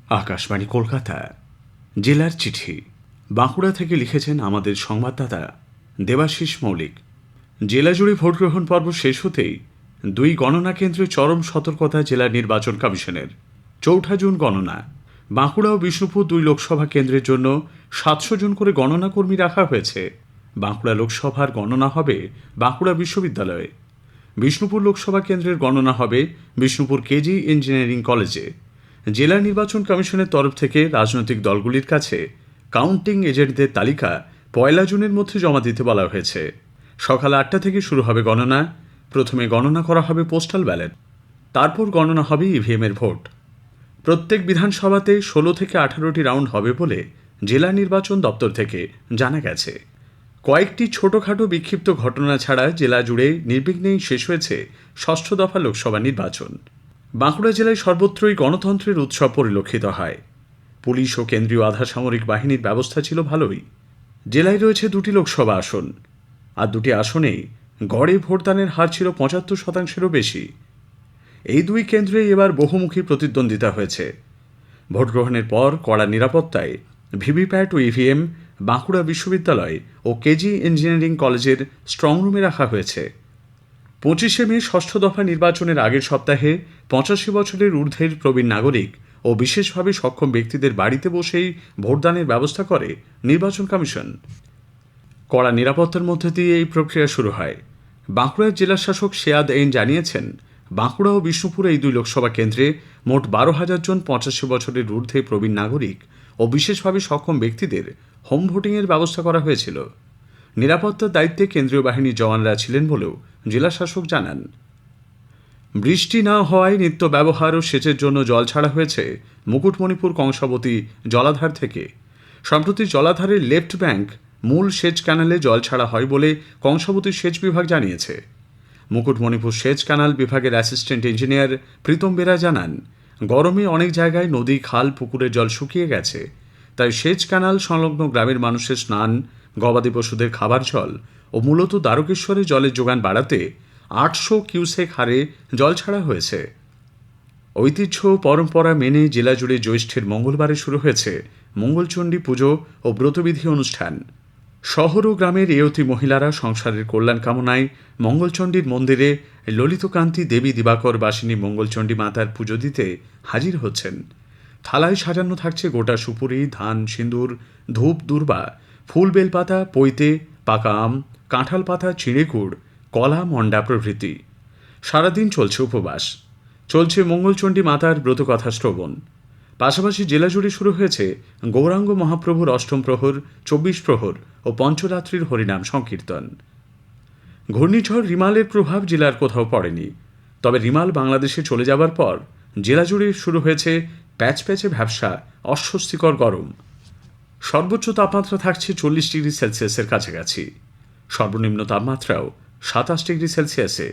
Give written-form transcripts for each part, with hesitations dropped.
আকাশবাণী কলকাতা জেলার চিঠি বাঁকুড়া থেকে লিখেছেন আমাদের সংবাদদাতা দেবাশিস মৌলিক। জেলা জুড়ে ভোটগ্রহণ পর্ব শেষ হতেই দুই গণনা কেন্দ্রে চরম সতর্কতা জেলা নির্বাচন কমিশনের। ৪ জুন গণনা। বাঁকুড়া ও বিষ্ণুপুর দুই লোকসভা কেন্দ্রের জন্য ৭০০ জন করে গণনা কর্মী রাখা হয়েছে। বাঁকুড়া লোকসভার গণনা হবে বাঁকুড়া বিশ্ববিদ্যালয়ে। বিষ্ণুপুর লোকসভা কেন্দ্রের গণনা হবে বিষ্ণুপুর কেজি ইঞ্জিনিয়ারিং কলেজে। জেলা নির্বাচন কমিশনের তরফ থেকে রাজনৈতিক দলগুলির কাছে কাউন্টিং এজেন্টদের তালিকা ১ জুনের মধ্যে জমা দিতে বলা হয়েছে। সকাল ৮টা থেকে শুরু হবে গণনা। প্রথমে গণনা করা হবে পোস্টাল ব্যালট, তারপর গণনা হবে ইভিএমের ভোট। প্রত্যেক বিধানসভাতে ১৬ থেকে ১৮টি রাউন্ড হবে বলে জেলা নির্বাচন দপ্তর থেকে জানা গেছে। কয়েকটি ছোটখাটো বিক্ষিপ্ত ঘটনা ছাড়া জেলা জুড়ে নির্বিঘ্নেই শেষ হয়েছে ৬ষ্ঠ দফা লোকসভা নির্বাচন। বাঁকুড়া জেলায় সর্বত্রই গণতন্ত্রের উৎসব পরিলক্ষিত হয়। পুলিশ ও কেন্দ্রীয় আধা সামরিক বাহিনীর ব্যবস্থা ছিল ভালোই। জেলায় রয়েছে ২টি লোকসভা আসন, আর ২টি আসনেই গড়ে ভোটদানের হার ছিল ৭৫%-এরও বেশি। এই দুই কেন্দ্রে এবার বহুমুখী প্রতিদ্বন্দ্বিতা হয়েছে। ভোটগ্রহণের পর কড়া নিরাপত্তায় ভিভিপ্যাট ও ইভিএম বাঁকুড়া বিশ্ববিদ্যালয় ও কেজি ইঞ্জিনিয়ারিং কলেজের স্ট্রংরুমে রাখা হয়েছে। ২৫শে মে ৬ষ্ঠ দফা নির্বাচনের আগের সপ্তাহে ৮৫ বছরের ঊর্ধ্বের প্রবীণ নাগরিক ও বিশেষভাবে সক্ষম ব্যক্তিদের বাড়িতে বসেই ভোটদানের ব্যবস্থা করে নির্বাচন কমিশন। কড়া নিরাপত্তার মধ্যে দিয়ে এই প্রক্রিয়া শুরু হয়। বাঁকুড়ার জেলাশাসক শেয়াদ এইন জানিয়েছেন, বাঁকুড়া ও বিষ্ণুপুর এই দুই লোকসভা কেন্দ্রে মোট ১২,০০০ জন ৮৫ বছরের ঊর্ধ্বে প্রবীণ নাগরিক ও বিশেষভাবে সক্ষম ব্যক্তিদের হোম ভোটিংয়ের ব্যবস্থা করা হয়েছিল। নিরাপত্তার দায়িত্বে কেন্দ্রীয় বাহিনীর জওয়ানরা ছিলেন বলেও জেলাশাসক জানান। বৃষ্টি না হওয়ায় নিত্য ব্যবহার ও সেচের জন্য জল ছাড়া হয়েছে মুকুটমণিপুর কংসাবতী জলাধার থেকে। সম্প্রতি জলাধারের লেফট ব্যাংক মূল সেচ ক্যানালে জল ছাড়া হয় বলে কংসাবতী সেচ বিভাগ জানিয়েছে। মুকুটমণিপুর সেচ ক্যানাল বিভাগের অ্যাসিস্ট্যান্ট ইঞ্জিনিয়ার প্রীতম বেরা জানান, গরমে অনেক জায়গায় নদী, খাল, পুকুরের জল শুকিয়ে গেছে, তাই সেচ ক্যানাল সংলগ্ন গ্রামের মানুষের স্নান, গবাদি পশুদের খাবার জল ও মূলত দ্বারকেশ্বরে জলের যোগান বাড়াতে ৮০০ কিউসেক হারে জল ছাড়া হয়েছে। ঐতিহ্য পরম্পরা মেনে জেলা জুড়ে জ্যৈষ্ঠের মঙ্গলবারে শুরু হয়েছে মঙ্গলচণ্ডী পুজো ও ব্রতবিধি অনুষ্ঠান। শহর ও গ্রামের এয়তি মহিলারা সংসারের কল্যাণ কামনায় মঙ্গলচণ্ডীর মন্দিরে ললিতকান্তি দেবী দিবাকর বাসিনী মঙ্গলচণ্ডী মাতার পুজো দিতে হাজির হচ্ছেন। থালায় সাজানো থাকছে গোটা সুপুরি, ধান, সিঁদুর, ধূপ, দূর্বা, ফুল, বেলপাতা, পৈতে, পাকা আম, কাঁঠাল পাতা, চিঁড়েকুড়, কলা, মন্ডা প্রভৃতি। সারাদিন চলছে উপবাস, চলছে মঙ্গলচণ্ডী মাতার ব্রতকথা শ্রবণ। পাশাপাশি জেলা জুড়ে শুরু হয়েছে গৌরাঙ্গ মহাপ্রভুর অষ্টম প্রহর, ২৪ প্রহর ও পঞ্চরাত্রির হরিনাম সংকীর্তন। ঘূর্ণিঝড় রিমালের প্রভাব জেলার কোথাও পড়েনি, তবে রিমাল বাংলাদেশে চলে যাবার পর জেলা জুড়ে শুরু হয়েছে প্যাচে ভ্যাবসা অস্বস্তিকর গরম। সর্বোচ্চ তাপমাত্রা থাকছে ৪০ ডিগ্রি সেলসিয়াসের কাছাকাছি, সর্বনিম্ন তাপমাত্রাও ২৭ ডিগ্রি সেলসিয়াসে।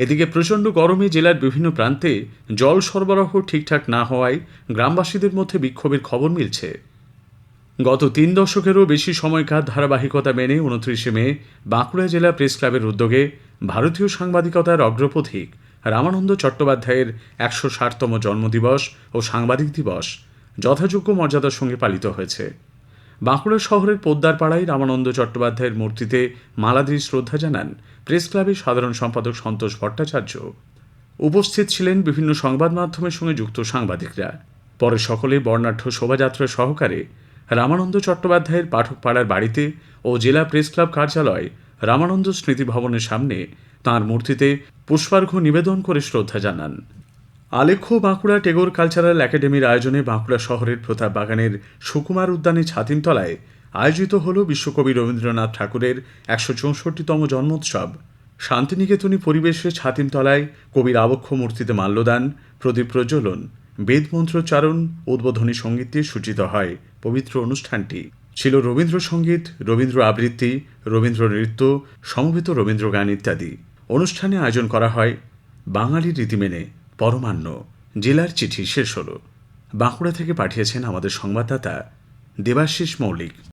এদিকে প্রচণ্ড গরমে জেলার বিভিন্ন প্রান্তে জল সরবরাহ ঠিকঠাক না হওয়ায় গ্রামবাসীদের মধ্যে বিক্ষোভের খবর মিলছে। গত ৩ দশকেরও বেশি সময়কার ধারাবাহিকতা মেনে ২৯শে মে বাঁকুড়া জেলা প্রেস ক্লাবের উদ্যোগে ভারতীয় সাংবাদিকতার অগ্রপথিক রামানন্দ চট্টোপাধ্যায়ের ১৬০তম জন্মদিবস ও সাংবাদিক দিবস যথাযোগ্য মর্যাদার সঙ্গে পালিত হয়েছে। বাঁকুড়া শহরের পোদ্দার পাড়ায় রামানন্দ চট্টোপাধ্যায়ের মূর্তিতে মালা দিয়ে শ্রদ্ধা জানান প্রেস ক্লাবের সাধারণ সম্পাদক সন্তোষ ভট্টাচার্য। উপস্থিত ছিলেন বিভিন্ন সংবাদ মাধ্যমের সঙ্গে যুক্ত সাংবাদিকরা। পরে সকলে বর্ণাঢ্য শোভাযাত্রা সহকারে রামানন্দ চট্টোপাধ্যায়ের পাঠকপাড়ার বাড়িতে ও জেলা প্রেস ক্লাব কার্যালয় রামানন্দ স্মৃতি ভবনের সামনে তাঁর মূর্তিতে পুষ্পার্ঘ্য নিবেদন করে শ্রদ্ধা জানান। আলেখ্য, বাঁকুড়া টেগোর কালচারাল একাডেমির আয়োজনে বাঁকুড়া শহরের প্রতাপ বাগানের সুকুমার উদ্যানে ছাতিমতলায় আয়োজিত হল বিশ্বকবি রবীন্দ্রনাথ ঠাকুরের ১৬৪তম জন্মোৎসব। শান্তিনিকেতনী পরিবেশে ছাতিমতলায় কবির আবক্ষ মূর্তিতে মাল্যদান, প্রদীপ প্রজ্বলন, বেদমন্ত্রোচ্চারণ, উদ্বোধনী সঙ্গীত দিয়ে সূচিত হয় পবিত্র অনুষ্ঠানটি। ছিল রবীন্দ্রসঙ্গীত, রবীন্দ্র আবৃত্তি, রবীন্দ্র নৃত্য, সমবেত রবীন্দ্র গান ইত্যাদি। অনুষ্ঠানে আয়োজন করা হয় বাঙালির রীতি মেনে পরমান্ন। জেলার চিঠি শেষ হল। বাঁকুড়া থেকে পাঠিয়েছেন আমাদের সংবাদদাতা দেবাশিস মৌলিক।